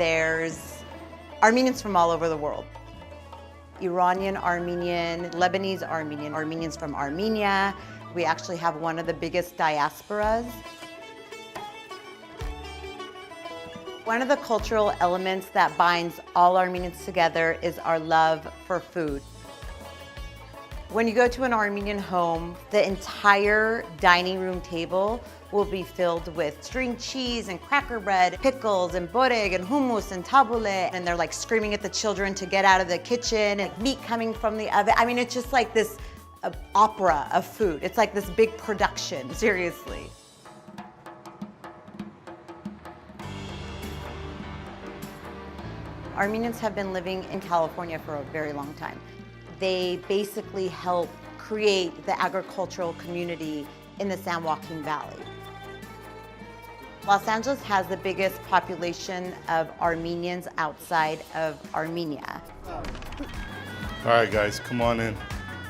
there's Armenians from all over the world. Iranian Armenian, Lebanese Armenian, Armenians from Armenia. We actually have one of the biggest diasporas. One of the cultural elements that binds all Armenians together is our love for food. When you go to an Armenian home, the entire dining room table will be filled with string cheese and cracker bread, pickles and boreg and hummus and tabbouleh, and they're like screaming at the children to get out of the kitchen, and meat coming from the oven. I mean, it's just like this opera of food. It's like this big production, seriously. Armenians have been living in California for a very long time. They basically help create the agricultural community in the San Joaquin Valley. Los Angeles has the biggest population of Armenians outside of Armenia. All right, guys, come on in.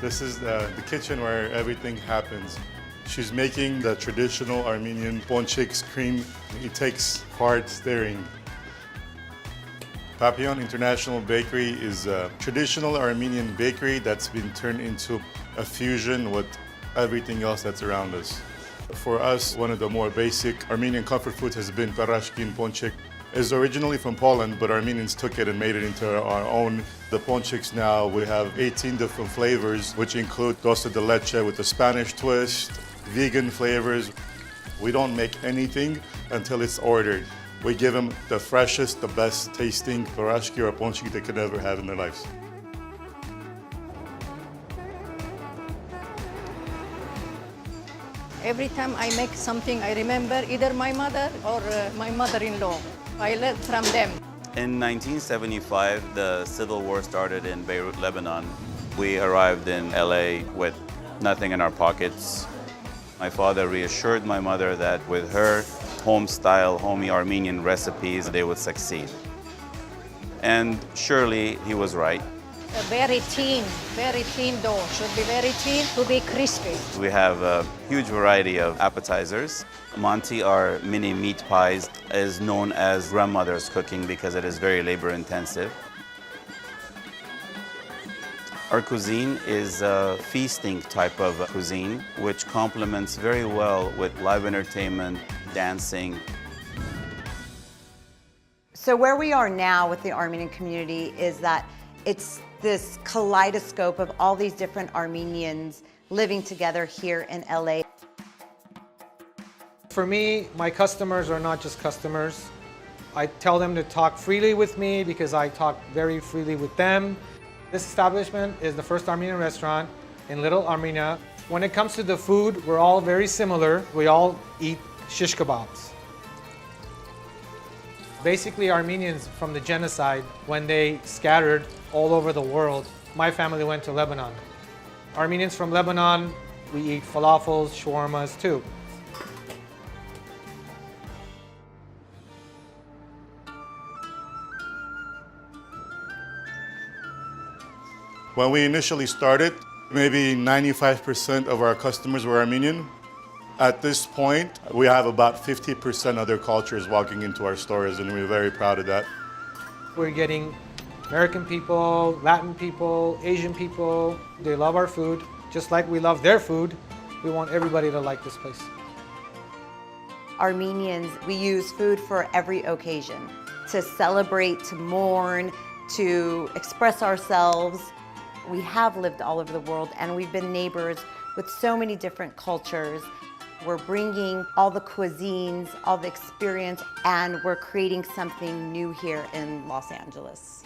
This is the kitchen where everything happens. She's making the traditional Armenian ponchik cream. It takes hard stirring. Papillon International Bakery is a traditional Armenian bakery that's been turned into a fusion with everything else that's around us. For us, one of the more basic Armenian comfort foods has been parashkin ponchik. It's originally from Poland, but Armenians took it and made it into our own. The ponchiks now, we have 18 different flavors, which include dulce de leche with a Spanish twist, vegan flavors. We don't make anything until it's ordered. We give them the freshest, the best tasting parashki or ponchik they could ever have in their lives. Every time I make something, I remember either my mother or my mother-in-law. I learned from them. In 1975, the civil war started in Beirut, Lebanon. We arrived in LA with nothing in our pockets. My father reassured my mother that with her home-style, homey Armenian recipes, they would succeed. And surely he was right. A very thin dough. Should be very thin to be crispy. We have a huge variety of appetizers. Monty, our mini meat pies, is known as grandmother's cooking because it is very labor-intensive. Our cuisine is a feasting type of cuisine, which complements very well with live entertainment, dancing. So where we are now with the Armenian community is that it's this kaleidoscope of all these different Armenians living together here in LA. For me, my customers are not just customers. I tell them to talk freely with me because I talk very freely with them. This establishment is the first Armenian restaurant in Little Armenia. When it comes to the food, we're all very similar. We all eat shish kebabs. Basically, Armenians from the genocide, when they scattered all over the world, my family went to Lebanon. Armenians from Lebanon, we eat falafels, shawarmas too. When we initially started, maybe 95% of our customers were Armenian. At this point, we have about 50% other cultures walking into our stores, and we're very proud of that. We're getting American people, Latin people, Asian people. They love our food. Just like we love their food, we want everybody to like this place. Armenians, we use food for every occasion, to celebrate, to mourn, to express ourselves. We have lived all over the world, and we've been neighbors with so many different cultures. We're bringing all the cuisines, all the experience, and we're creating something new here in Los Angeles.